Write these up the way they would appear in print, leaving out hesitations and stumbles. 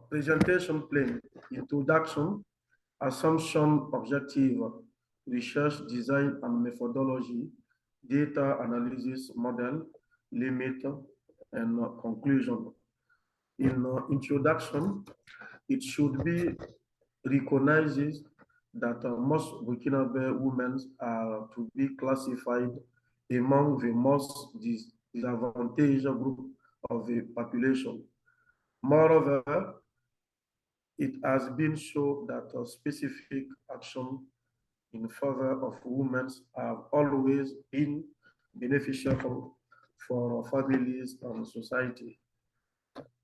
Presentation plan, introduction, assumption, objective, research, design and methodology, data analysis model, limit, and conclusion. In introduction, it should be recognizes that most Burkina women are to be classified among the most disadvantaged group of the population. Moreover, it has been shown that a specific action in favor of women have always been beneficial for families and society.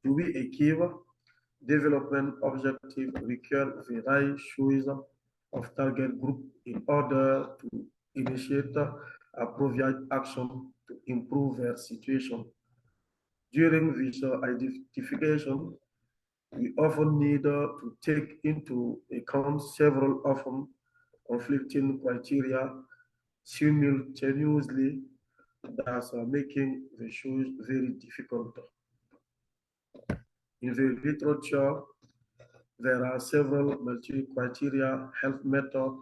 To be achieve development objective require the right choice of target group in order to initiate appropriate action to improve their situation. During this identification, we often need to take into account several often conflicting criteria simultaneously that are making the choice very difficult. In the literature, there are several multi-criteria health methods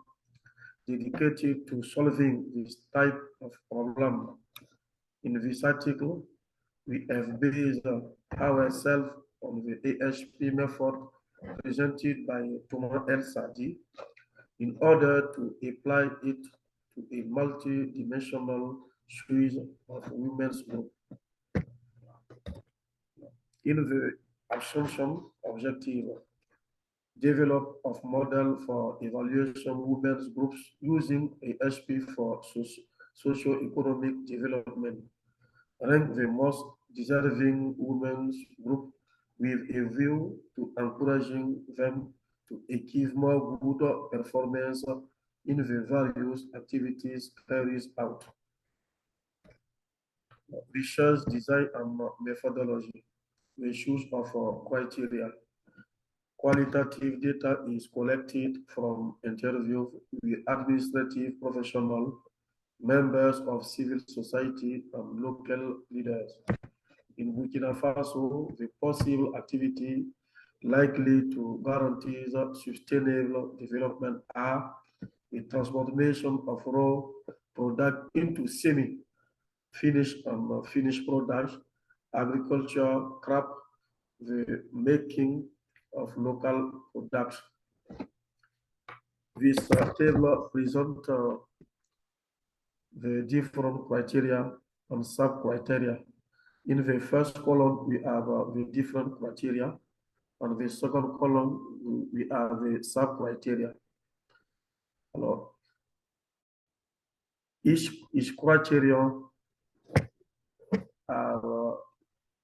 dedicated to solving this type of problem. In this article, we have based ourselves on the AHP method presented by Thomas L. Sadi in order to apply it to a multi-dimensional suite of women's group. In the assumption objective, develop of model for evaluation women's groups using AHP for socio-economic development. Rank the most deserving women's group with a view to encouraging them to achieve more good performance in the various activities carried out. Research, design, and methodology. The use of criteria. Qualitative data is collected from interviews with administrative professionals, members of civil society, and local leaders. In Burkina Faso, the possible activity likely to guarantee sustainable development are the transformation of raw product into semi-finished and finished products, agriculture, crop, the making of local products. This table presents the different criteria and sub-criteria. In the first column, we have the different criteria. On the second column, we have the sub-criteria. Each criterion have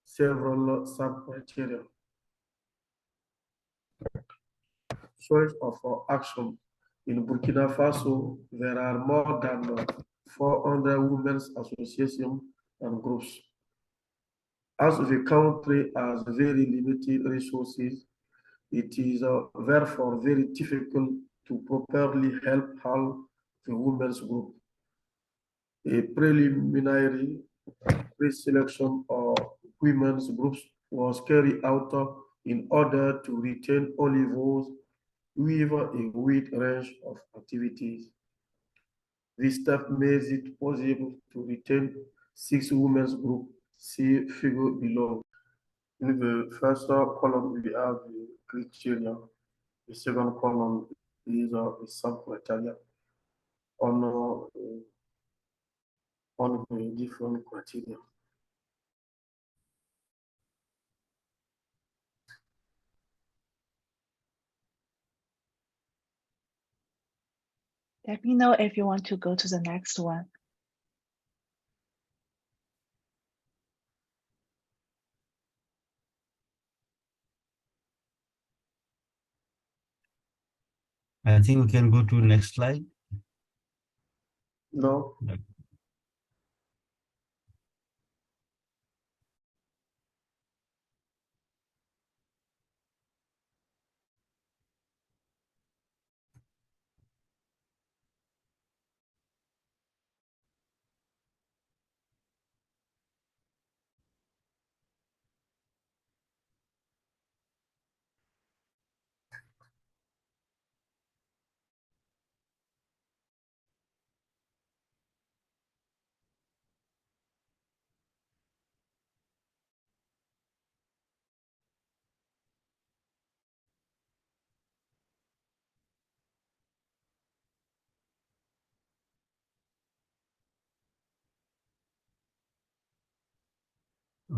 several sub-criteria. Choice of action. In Burkina Faso, there are more than 400 women's associations and groups. As the country has very limited resources, it is therefore very difficult to properly help all the women's group. A preliminary pre-selection of women's groups was carried out in order to retain only those with a wide range of activities. This step makes it possible to retain 6 women's groups. See figure below. In the first column, we have the criteria. The second column is a sub-criteria on the different criteria. Let me know if you want to go to the next one. I think we can go to next slide. No.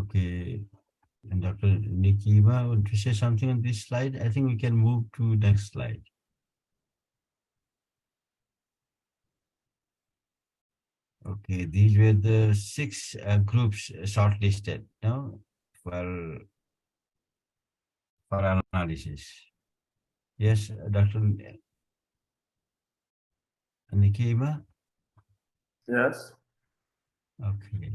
Okay. And Dr. Nikiba, want to say something on this slide? I think we can move to next slide. Okay, these were the 6 groups shortlisted now for analysis. Yes, Dr. Nikiba? Yes. Okay.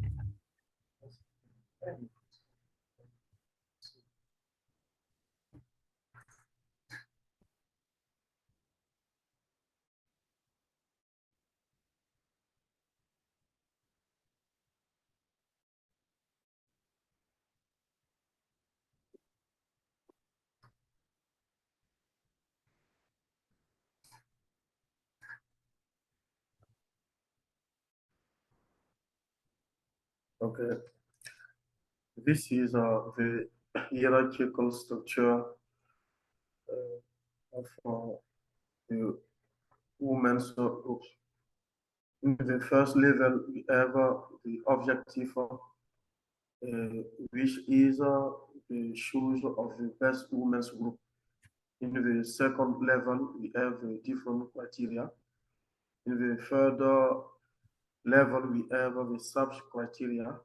Okay. This is the hierarchical structure of the women's groups. In the first level, we have the objective, which is the choice of the best women's group. In the second level, we have different criteria. In the third level, we have the sub criteria.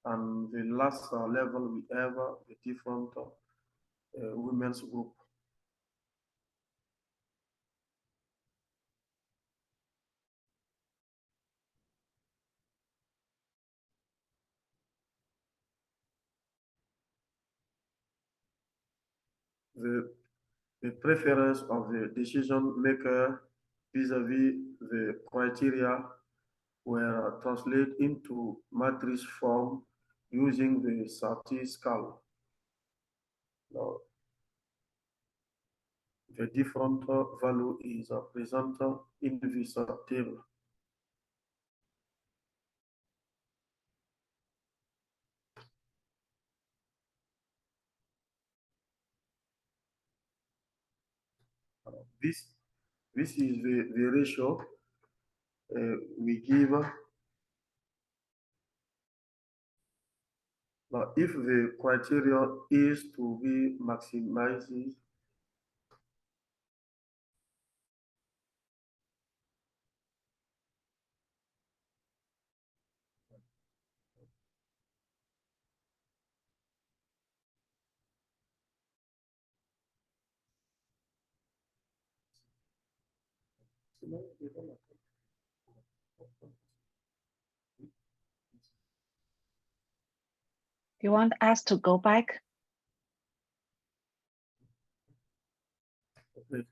And the last level, we have the different women's group. The preference of the decision maker vis-a-vis the criteria were translated into matrix form using the Satie scale. Now, the different value is presented in this table. This is the ratio we give. Now, if the criteria is to be maximized, You want us to go back? okay.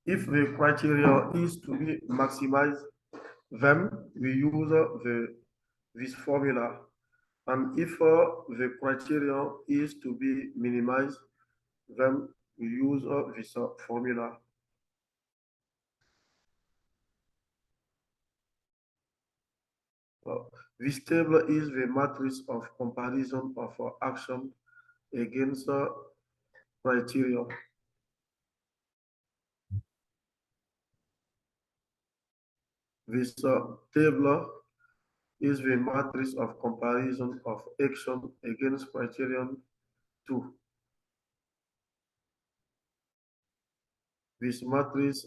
If the criteria is to be maximized, then we use this formula. And if the criteria is to be minimized, then we use this formula. This table is the matrix of comparison of action against criteria. This table is the matrix of comparison of action against criterion 2. This matrix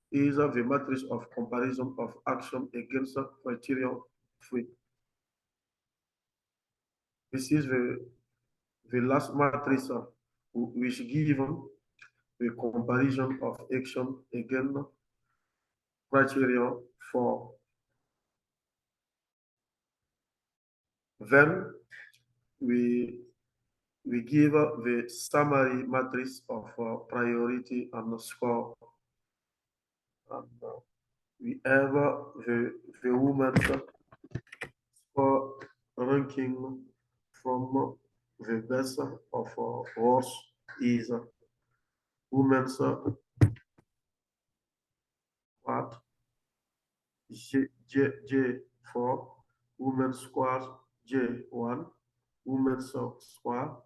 is the matrix of comparison of action against criterion 3. This is the last matrix which given the comparison of action against criterion 4. Then we give the summary matrix of priority and score. And we have the women's score ranking from the best of worst is women's squad J4, women's squad J1, women's squad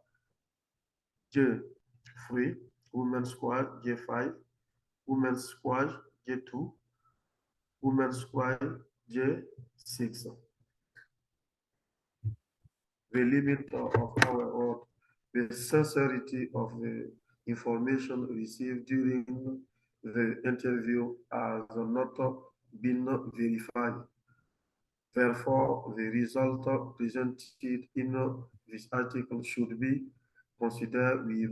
J3, women's squad J5, women's squad J2, women's squad J6. The limit of our work, the sincerity of the information received during the interview has not been verified. Therefore, the result presented in this article should be considered with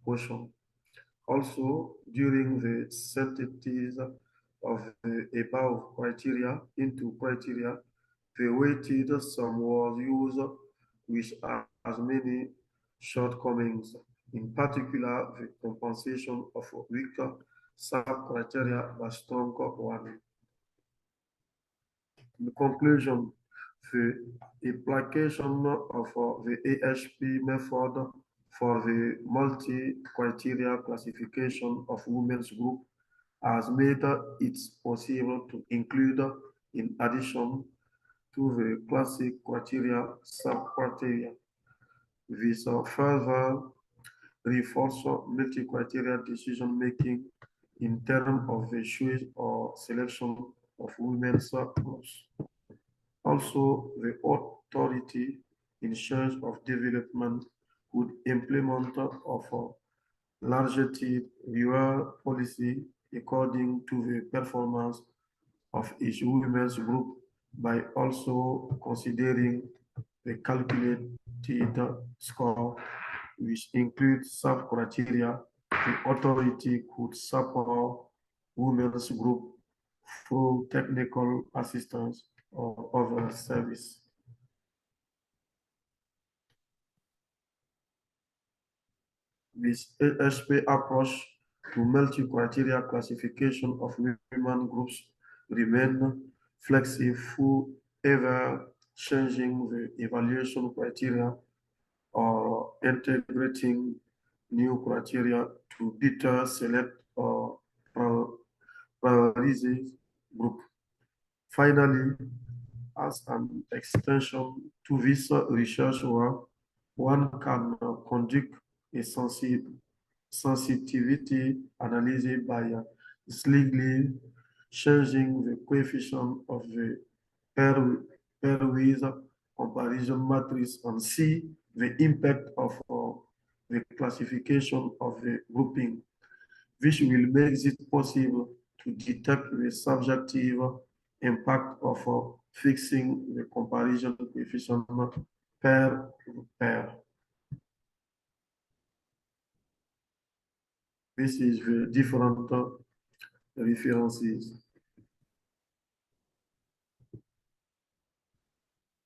caution. Also, during the synthesis of the above criteria into criteria, the weighted sum was used, which has many shortcomings. In particular, the compensation of weaker sub-criteria by stronger one. In conclusion, the application of the AHP method for the multi-criteria classification of women's group has made it possible to include, in addition to the classic criteria, sub-criteria. This further reinforces multi-criteria decision-making in terms of the choice or selection of women's groups. Also, the authority in charge of development would implement of a largely real policy according to the performance of each women's group by also considering the calculated score, which includes sub-criteria. The authority could support women's group through technical assistance or other service. This AHP approach to multi-criteria classification of women groups remain flexible, ever changing the evaluation criteria or integrating new criteria to better select or prioritize group. Finally, as an extension to this research work, one can conduct a sensitivity analysis by slightly changing the coefficient of the pairwise comparison matrix and see the impact of the classification of the grouping, which will make it possible to detect the subjective impact of fixing the comparison coefficient pair to pair. This is the different references.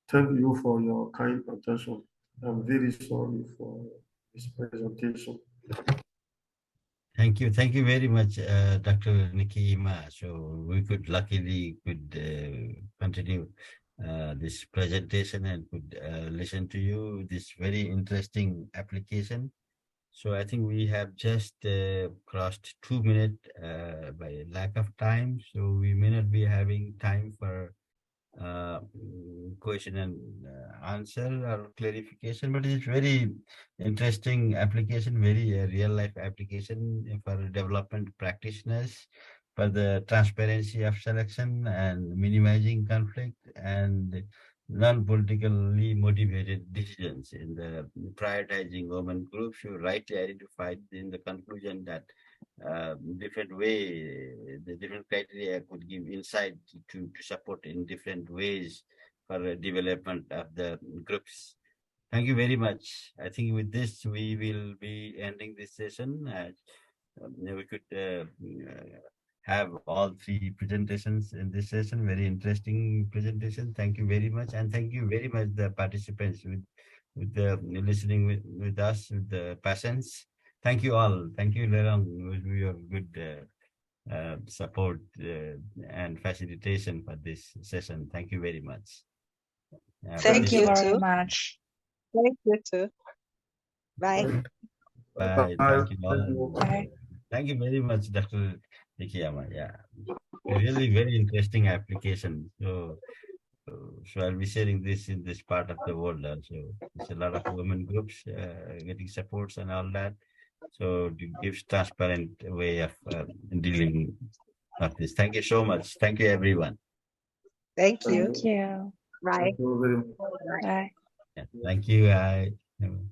Thank you for your kind attention. I'm very sorry for this presentation. Thank you very much, Dr. Nikima. So we could luckily continue this presentation and could listen to you. This very interesting application. So I think we have just crossed 2 minutes by lack of time. So we may not be having time for question and answer or clarification, but it's very interesting application, very real life application for development practitioners, for the transparency of selection and minimizing conflict and non-politically motivated decisions in the prioritizing women groups. You rightly identified in the conclusion that different way, the different criteria could give insight to support in different ways for development of the groups. Thank you very much. I think with this, we will be ending this session. We could have all 3 presentations in this session. Very interesting presentation. Thank you very much. And thank you very much, the participants with the listening with us, with the patience. Thank you all. Thank you, Lerong, with your good support and facilitation for this session. Thank you very much. Thank you very much. Thank you too. Bye. Bye. Thank you all. Bye. Thank you very much, Dr. Nikiyama. Yeah, really very interesting application. So I'll be sharing this in this part of the world also. There's a lot of women groups getting supports and all that. So it gives transparent way of dealing with this. Thank you so much. Thank you, everyone. Thank you. Thank you. Bye. Thank you very much. Bye. Yeah, thank you.